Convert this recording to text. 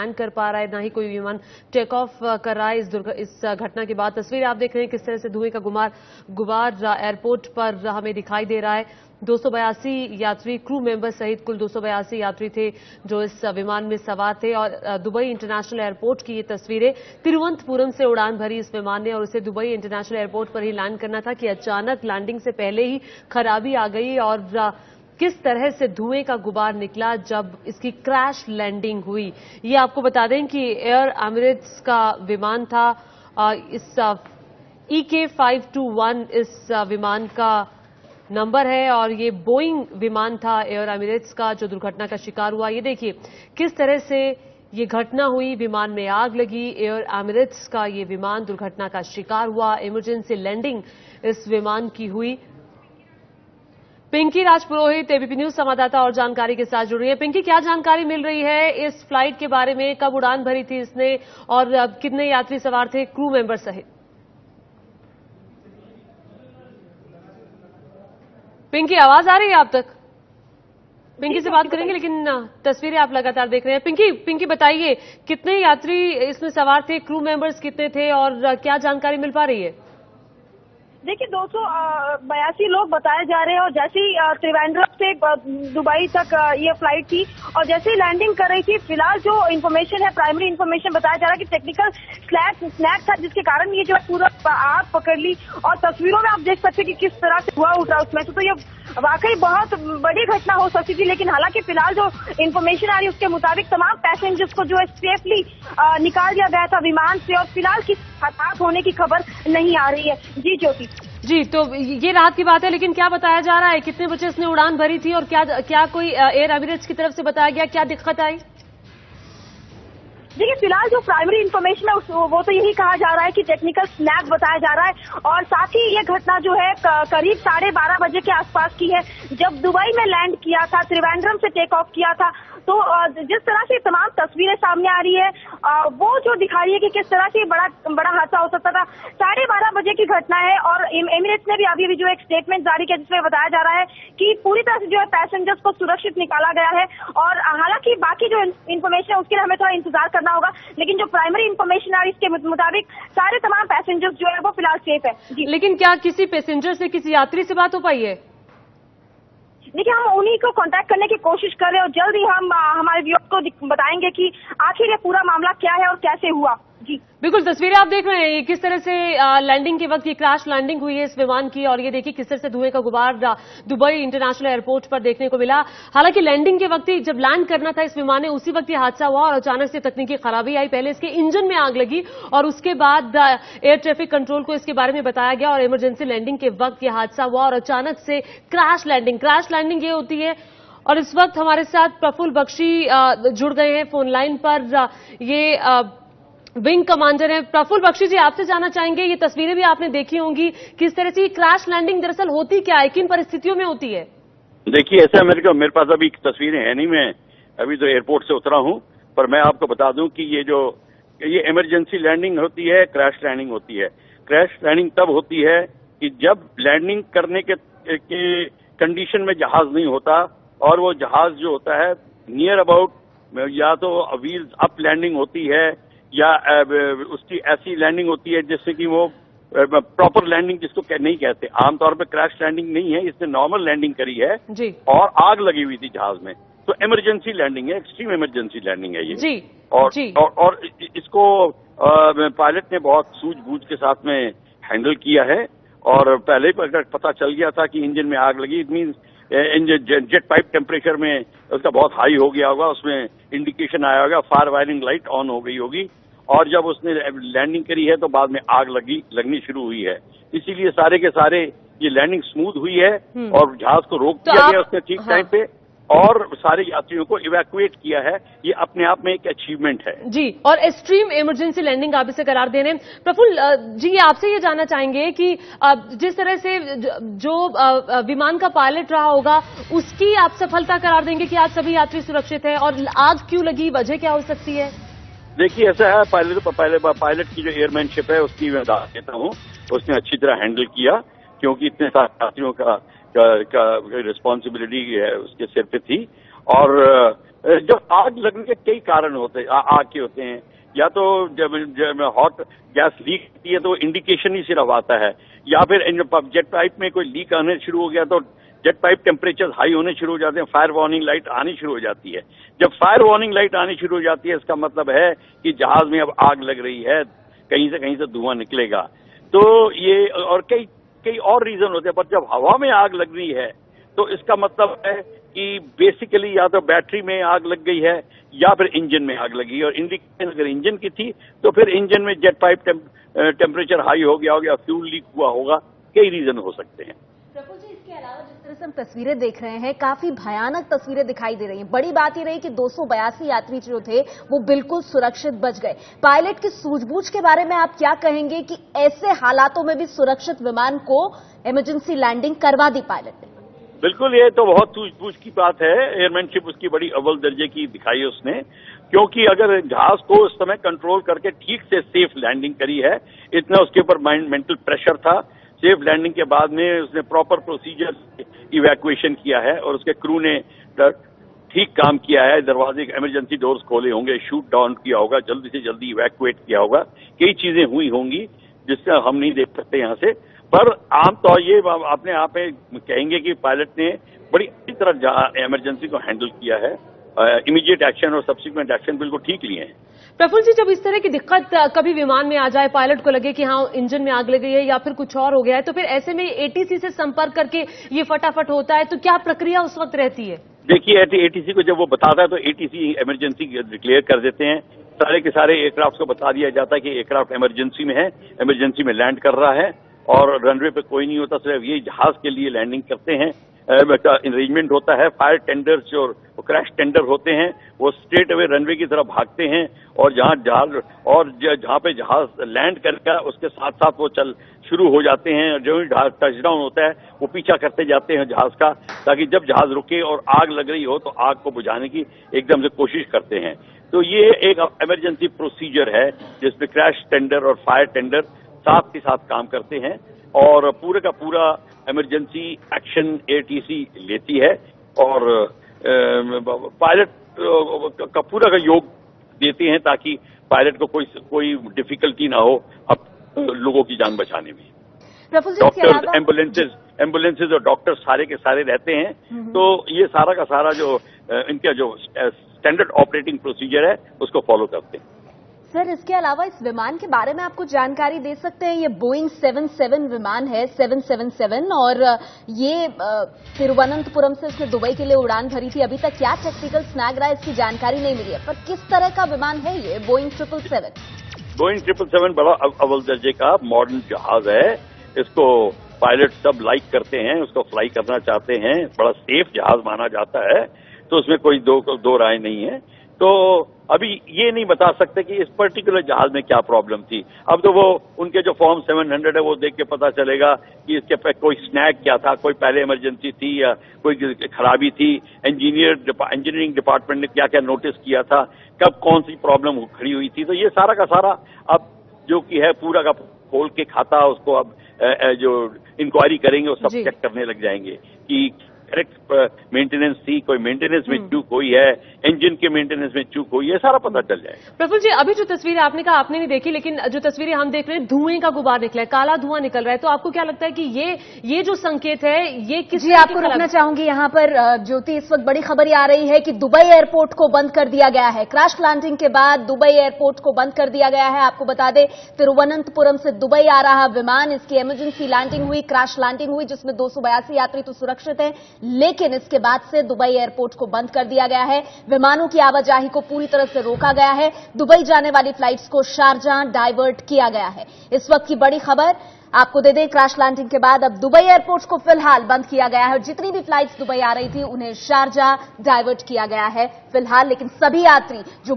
Land कर पा रहा है, ना ही कोई विमान टेक ऑफ कर रहा है। इस घटना के बाद तस्वीर आप देख रहे हैं किस तरह से धुएं का गुबार एयरपोर्ट पर हमें दिखाई दे रहा है। 282 यात्री क्रू मेंबर सहित कुल 282 यात्री थे जो इस विमान में सवार थे। और दुबई इंटरनेशनल एयरपोर्ट की ये तस्वीरें, तिरुवनंतपुरम से उड़ान भरी इस विमान ने और उसे दुबई इंटरनेशनल एयरपोर्ट पर ही लैंड करना था कि अचानक लैंडिंग से पहले ही खराबी आ गई और किस तरह से धुएं का गुबार निकला जब इसकी क्रैश लैंडिंग हुई। ये आपको बता दें कि एयर एमिरेट्स का विमान था। इस EK521 इस विमान का नंबर है और ये बोइंग विमान था एयर एमिरेट्स का जो दुर्घटना का शिकार हुआ। ये देखिए किस तरह से ये घटना हुई, विमान में आग लगी, एयर एमिरेट्स का ये विमान दुर्घटना का शिकार हुआ। इमरजेंसी लैंडिंग इस विमान की हुई। पिंकी राजपुरोहित एबीपी न्यूज संवाददाता और जानकारी के साथ जुड़ रही है। पिंकी, क्या जानकारी मिल रही है इस फ्लाइट के बारे में? कब उड़ान भरी थी इसने और कितने यात्री सवार थे क्रू मेंबर सहित? पिंकी, आवाज आ रही है आप तक? पिंकी से बात करेंगे लेकिन तस्वीरें आप लगातार देख रहे हैं। पिंकी बताइए, कितने यात्री इसमें सवार थे, क्रू मेंबर्स कितने थे और क्या जानकारी मिल पा रही है? देखिए 282 लोग बताए जा रहे हैं और जैसे ही त्रिवेंद्रम से दुबई तक ये फ्लाइट थी और जैसे ही लैंडिंग कर रही थी, फिलहाल जो इन्फॉर्मेशन है, प्राइमरी इन्फॉर्मेशन बताया जा रहा है कि टेक्निकल स्नैक था जिसके कारण ये जो है पूरा आग पकड़ ली। और तस्वीरों में आप देख सकते हैं कि किस तरह से धुआं उठ रहा है उसमें से। तो ये वाकई बहुत बड़ी घटना हो सकती थी, लेकिन हालांकि फिलहाल जो इन्फॉर्मेशन आ रही है उसके मुताबिक तमाम पैसेंजर्स को जो है सेफली निकाल दिया गया था विमान से और फिलहाल किसी हताहत होने की खबर नहीं आ रही है। जी ज्योति जी, तो ये राहत की बात है, लेकिन क्या बताया जा रहा है कितने बजे इसने उड़ान भरी थी और क्या कोई एयर एमिरेट्स की तरफ से बताया गया, क्या दिक्कत आई? देखिए फिलहाल जो प्राइमरी इन्फॉर्मेशन है वो तो यही कहा जा रहा है कि टेक्निकल स्नैक बताया जा रहा है और साथ ही ये घटना जो है करीब 12:30 बजे के आसपास की है, जब दुबई में लैंड किया था, त्रिवेंद्रम से टेक ऑफ किया था। तो जिस तरह से तमाम तस्वीरें सामने आ रही है वो जो दिखा रही है कि किस तरह से बड़ा हादसा हो सकता था। 12:30 बजे की घटना है और एमिरेट्स ने भी अभी जो एक स्टेटमेंट जारी किया जिसमें बताया जा रहा है कि पूरी तरह से जो है पैसेंजर्स को सुरक्षित निकाला गया है। और हालांकि बाकी जो इन्फॉर्मेशन है उसके लिए हमें थोड़ा इंतजार करना होगा, लेकिन जो प्राइमरी इन्फॉर्मेशन आ रही है इसके मुताबिक सारे तमाम पैसेंजर्स जो है वो फिलहाल सेफ है। जी, लेकिन क्या किसी पैसेंजर से, किसी यात्री से बात हो पाई है? देखिए हम उन्हीं को कांटेक्ट करने की कोशिश कर रहे हैं और जल्द ही हम हमारे व्यूअर्स को बताएंगे कि आखिर ये पूरा मामला क्या है और कैसे हुआ। जी बिल्कुल, तस्वीरें आप देख रहे हैं ये किस तरह से लैंडिंग के वक्त ये क्रैश लैंडिंग हुई है इस विमान की और ये देखिए किस तरह से धुएं का गुबार दुबई इंटरनेशनल एयरपोर्ट पर देखने को मिला। हालांकि लैंडिंग के वक्त ही जब लैंड करना था इस विमान ने, उसी वक्त ये हादसा हुआ और अचानक से तकनीकी खराबी आई। पहले इसके इंजन में आग लगी और उसके बाद एयर ट्रैफिक कंट्रोल को इसके बारे में बताया गया और इमरजेंसी लैंडिंग के वक्त ये हादसा हुआ और अचानक से क्रैश लैंडिंग ये होती है। और इस वक्त हमारे साथ प्रफुल्ल बख्शी जुड़ गए हैं फोन लाइन पर। ये विंग कमांडर है। प्रफुल्ल बख्शी जी, आपसे जानना चाहेंगे, ये तस्वीरें भी आपने देखी होंगी, किस तरह से क्रैश लैंडिंग दरअसल होती क्या है, किन परिस्थितियों में होती है? देखिए ऐसा मेरे पास अभी तस्वीरें है नहीं, मैं अभी तो एयरपोर्ट से उतरा हूं, पर मैं आपको बता दूं कि ये इमरजेंसी लैंडिंग होती है, क्रैश लैंडिंग होती है। क्रैश लैंडिंग तब होती है कि जब लैंडिंग करने के कंडीशन में जहाज नहीं होता और वो जहाज जो होता है नियर अबाउट या तो व्हील्स अप लैंडिंग होती है या उसकी ऐसी लैंडिंग होती है जिससे कि वो प्रॉपर लैंडिंग जिसको नहीं कहते। आमतौर पे क्रैश लैंडिंग नहीं है, इसने नॉर्मल लैंडिंग करी है जी। और आग लगी हुई थी जहाज में, तो इमरजेंसी लैंडिंग है, एक्सट्रीम इमरजेंसी लैंडिंग है ये जी। और इसको पायलट ने बहुत सूझबूझ के साथ में हैंडल किया है और पहले ही अगर पता चल गया था कि इंजन में आग लगी, it mean engine jet pipe temperature में उसका बहुत हाई हो गया होगा, उसमें इंडिकेशन आया होगा, फायर वायरिंग लाइट ऑन हो गई होगी और जब उसने लैंडिंग करी है तो बाद में आग लगनी शुरू हुई है। इसीलिए सारे के सारे ये लैंडिंग स्मूथ हुई है और जहाज को रोक दिया गया उसने ठीक टाइम पे और सारे यात्रियों को इवैक्यूएट किया है। ये अपने आप में एक अचीवमेंट है जी। और एक्सट्रीम इमरजेंसी लैंडिंग आप इसे करार दे रहे हैं। प्रफुल्ल जी, आपसे ये जानना चाहेंगे कि जिस तरह से जो विमान का पायलट रहा होगा उसकी आप सफलता करार देंगे कि आज सभी यात्री सुरक्षित हैं और आग क्यों लगी, वजह क्या हो सकती है? देखिए ऐसा है, पायलट की जो एयरमैनशिप है उसकी मैं दाद देता हूँ, उसने अच्छी तरह हैंडल किया क्योंकि इतने सारे यात्रियों का रिस्पॉन्सिबिलिटी उसके सिर पे थी और जब आग लगने के कई कारण होते हैं, आग के होते हैं। या तो जब हॉट गैस लीक होती है तो इंडिकेशन ही सिर्फ आता है, या फिर जेट पाइप में कोई लीक आने शुरू हो गया तो जेट पाइप टेम्परेचर हाई होने शुरू हो जाते हैं, फायर वार्निंग लाइट आनी शुरू हो जाती है। जब फायर वार्निंग लाइट आनी शुरू हो जाती है इसका मतलब है कि जहाज में अब आग लग रही है, कहीं से धुआं निकलेगा। तो ये और कई और रीजन होते हैं, पर जब हवा में आग लग रही है तो इसका मतलब है कि बेसिकली या तो बैटरी में आग लग गई है या फिर इंजन में आग लगी है। और इंडिकेशन अगर इंजन की थी तो फिर इंजन में जेट पाइप टेम्परेचर हाई हो गया होगा, फ्यूल लीक हुआ होगा, कई रीजन हो सकते हैं। प्रफुल्ल जी, इसके अलावा जिस तरह से हम तस्वीरें देख रहे हैं, काफी भयानक तस्वीरें दिखाई दे रही हैं। बड़ी बात ये रही कि 282 यात्री जो थे वो बिल्कुल सुरक्षित बच गए। पायलट की सूझबूझ के बारे में आप क्या कहेंगे कि ऐसे हालातों में भी सुरक्षित विमान को इमरजेंसी लैंडिंग करवा दी पायलट ने? बिल्कुल, ये तो बहुत सूझबूझ की बात है। एयरमैनशिप उसकी बड़ी अव्वल दर्जे की दिखाई उसने, क्योंकि अगर जहाज को उस समय कंट्रोल करके ठीक से सेफ लैंडिंग करी है, इतना उसके ऊपर मेंटल प्रेशर था। सेफ लैंडिंग के बाद में उसने प्रॉपर प्रोसीजर इवैक्यूएशन किया है और उसके क्रू ने ठीक काम किया है। दरवाजे इमरजेंसी डोर्स खोले होंगे, शूट डाउन किया होगा, जल्दी से जल्दी इवैक्यूएट किया होगा। कई चीजें हुई होंगी जिससे हम नहीं देख सकते यहाँ से, पर आमतौर ये अपने आप में कहेंगे कि पायलट ने बड़ी अच्छी तरह इमरजेंसी को हैंडल किया है। इमीडिएट एक्शन और सब्सिक्वेंट एक्शन बिल्कुल ठीक लिए हैं। प्रफुल्ल जी, जब इस तरह की दिक्कत कभी विमान में आ जाए, पायलट को लगे कि हाँ इंजन में आग लग गई है या फिर कुछ और हो गया है, तो फिर ऐसे में एटीसी से संपर्क करके ये फटाफट होता है, तो क्या प्रक्रिया उस वक्त रहती है? देखिए, एटीसी को जब वो बताता है तो एटीसी इमरजेंसी डिक्लेयर कर देते हैं। सारे के सारे एयरक्राफ्ट को बता दिया जाता है कि एयरक्राफ्ट इमरजेंसी में है, इमरजेंसी में लैंड कर रहा है और रनवे पे कोई नहीं होता, सिर्फ ये जहाज के लिए लैंडिंग करते हैं। अरेंजमेंट होता है। फायर टेंडर्स और क्रैश टेंडर होते हैं, वो स्ट्रेट अवे रनवे की तरफ भागते हैं और जहां पे जहाज लैंड करके उसके साथ साथ वो चल शुरू हो जाते हैं। जो ही टचडाउन होता है वो पीछा करते जाते हैं जहाज का, ताकि जब जहाज रुके और आग लग रही हो तो आग को बुझाने की एकदम से कोशिश करते हैं। तो ये एक इमरजेंसी प्रोसीजर है जिसमें क्रैश टेंडर और फायर टेंडर साथ के साथ काम करते हैं और पूरे का पूरा इमरजेंसी एक्शन एटीसी लेती है और पायलट का पूरा का योग देते हैं ताकि पायलट को कोई डिफिकल्टी ना हो अब लोगों की जान बचाने में। डॉक्टर्स, एम्बुलेंसेज और डॉक्टर्स सारे के सारे रहते हैं। तो ये सारा का सारा जो इनका जो स्टैंडर्ड ऑपरेटिंग प्रोसीजर है उसको फॉलो करते हैं। सर, इसके अलावा इस विमान के बारे में आपको जानकारी दे सकते हैं? ये बोइंग 77 विमान है, 777, और ये तिरुवनंतपुरम से इसने दुबई के लिए उड़ान भरी थी। अभी तक क्या टेक्निकल स्नैग रहा है इसकी जानकारी नहीं मिली है, पर किस तरह का विमान है ये बोइंग 777? बोइंग 777 बड़ा अव्वल दर्जे का मॉडर्न जहाज है। इसको पायलट सब लाइक करते हैं, उसको फ्लाई करना चाहते हैं। बड़ा सेफ जहाज माना जाता है, तो उसमें कोई दो राय नहीं है। तो अभी ये नहीं बता सकते कि इस पर्टिकुलर जहाज में क्या प्रॉब्लम थी। अब तो वो उनके जो फॉर्म 700 है वो देख के पता चलेगा कि इसके पे कोई स्नैग क्या था, कोई पहले इमरजेंसी थी या कोई खराबी थी, इंजीनियरिंग डिपार्टमेंट ने क्या क्या नोटिस किया था, कब कौन सी प्रॉब्लम खड़ी हुई थी। तो ये सारा का सारा अब जो कि है पूरा का खोल के खाता, उसको अब जो इंक्वायरी करेंगे वो सब चेक करने लग जाएंगे कि करेक्ट मेंटेनेंस थी, कोई मेंटेनेंस में चूक हुई है, इंजन के मेंटेनेंस में चूक हुई है, सारा पता चल जाएगा। प्रफुल्ल जी, अभी जो तस्वीरें आपने कहा आपने नहीं देखी, लेकिन जो तस्वीरें हम देख रहे हैं धुएं का गुबार निकला है, काला धुआं निकल रहा है, तो आपको क्या लगता है कि ये जो संकेत है ये किस? जी, आपको रुकना चाहूंगी यहाँ पर ज्योति। इस वक्त बड़ी खबर आ रही है कि दुबई एयरपोर्ट को बंद कर दिया गया है। क्रैश लैंडिंग के बाद दुबई एयरपोर्ट को बंद कर दिया गया है। आपको बता दें, तिरुवनंतपुरम से दुबई आ रहा विमान, इसकी इमरजेंसी लैंडिंग हुई, क्रैश लैंडिंग हुई, जिसमें 282 यात्री तो सुरक्षित हैं, लेकिन इसके बाद से दुबई एयरपोर्ट को बंद कर दिया गया है। विमानों की आवाजाही को पूरी तरह से रोका गया है। दुबई जाने वाली फ्लाइट्स को शारजाह डाइवर्ट किया गया है। इस वक्त की बड़ी खबर आपको दे दें, क्रैश लैंडिंग के बाद अब दुबई एयरपोर्ट को फिलहाल बंद किया गया है और जितनी भी फ्लाइट्स दुबई आ रही थी उन्हें शारजाह डाइवर्ट किया गया है फिलहाल। लेकिन सभी यात्री जो